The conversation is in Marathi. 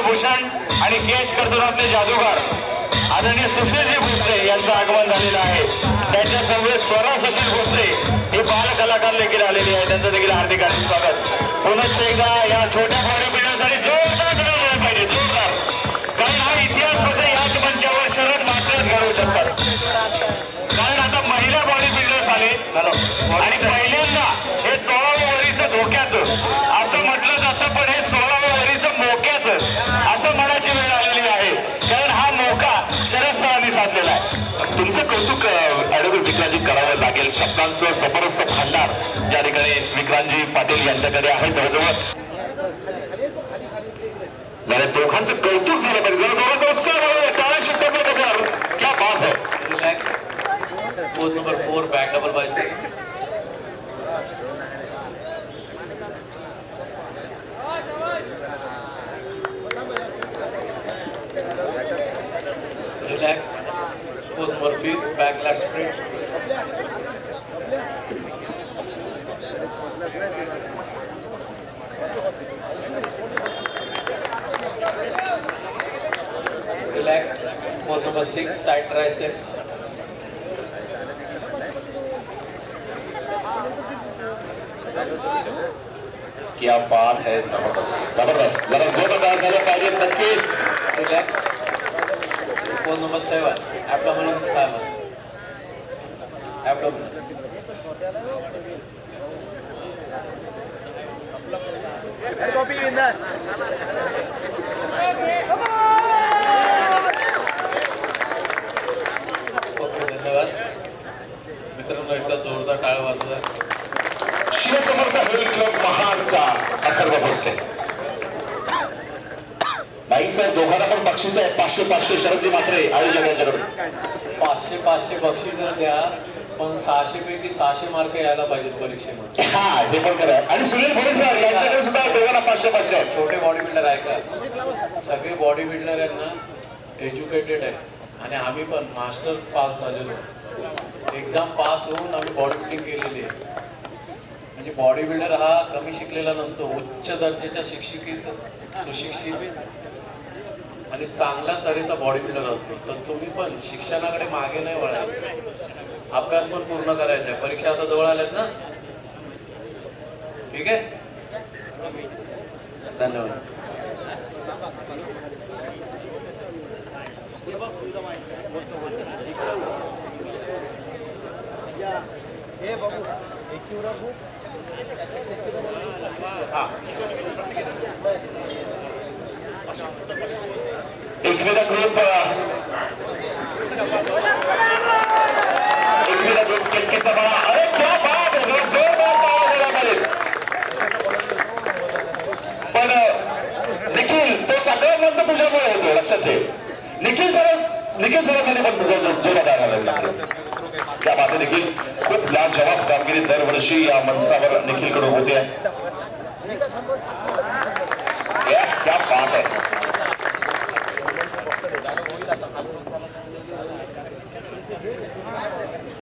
भूषण आणि केश कर्तनातले जादूगार आदरणीय सुशीलजी भोसले यांचं आगमन झालेलं आहे। त्यांच्या समवेत स्वरा सुशील भोसले हे बाल कलाकार देखील आलेले आहेत, त्यांचं देखील हार्दिक हार्दिक स्वागत। पुनश्च एकदा या छोट्या बॉडी बिल्डरसाठी जोरदार टाळ्या झाल्या पाहिजे, जोरदार, कारण हा इतिहास मध्ये याच मंचावर शरद मात्रच घडवू शकतात। कारण आता महिला बॉडी बिल्डर्स आले आणि पहिल्यांदा हे 16वे वरीच धोक्याचं असं म्हटलं जातं, पण हे 16वे वरीच मोक्याचं असं म्हणायची वेळ आलेली आहे, कारण हा मोका शरद सरांनी साधलेला आहे। तुमचं कौतुक ॲडव्होकेट विक्रांतजी करावं लागेल। शब्दांचं जबरदस्त भांडार या ठिकाणी विक्रांतजी पाटील यांच्याकडे आहे। जवळजवळ जरा दोघांचं कौतुक झालं पाहिजे, जरा दोघांचा उत्साह बघा, टाळ्या शिकतात त्याच्यावर, क्या बात है। Relax, pose number 4 back double bicep. Relax, pose number 5 back lat sprint. Relax, pose number 6 side tricep. क्या बात है, जबरदस्त जबरदस्त, जरा जोरदार झालं पाहिजे नक्कीच। रिलॅक्स, पोज नंबर 7 ॲब्डोमिनल थाय मसल, ॲब्डोमिनल। ओके, धन्यवाद मित्रांनो, एकदा जोरदार टाळ्या वाजवा। Shivsamarth health club महाडचा Atharva Bhosale. नाही सर, दोघांना पण बक्षीस आहे, 500-500 शरदजी मात्रे आयोजक यांच्याकडून। 500-500 बक्षीस जर द्या, पण 600 पैकी 600 मार्क यायला पाहिजेत परीक्षेमध्ये। हा, हे पण खरं। आणि सुनील भोईर सर यांच्याकडे सुद्धा दोघांना 500-500 आहे। छोटे बॉडी बिल्डर आहे का, सगळे बॉडी बिल्डर आहेत ना, एज्युकेटेड आहे, आणि आम्ही पण मास्टर पास झालेलो, एक्झाम पास होऊन आम्ही बॉडी बिल्डिंग केलेली आहे। म्हणजे बॉडी बिल्डर हा कमी शिकलेला नसतो, उच्च दर्जाच्या शिक्षित, सुशिक्षित आणि चांगल्या तऱ्हेचा बॉडी बिल्डर असतो। तर तुम्ही पण शिक्षणाकडे मागे नाही वळायचं, अभ्यास पण पूर्ण करायचा आहे। परीक्षा आता जवळ आल्यात ना, ठीक आहे, धन्यवाद। एकविरा ग्रुप केतकीचा बाळा, अरे क्या बात है, जोरदार टाळ्या झाल्या पाहिजेत। पण निखिल, तो सगळं मंच तुझ्यामुळे होतो, लक्षात ठेव। निखिल सरांसाठी पण जोरदार झाला, क्या बात है निखिल, खूप लाजवाब कामगिरी दरवर्षी या मंचावर निखिलकडून होते। क्या बात है।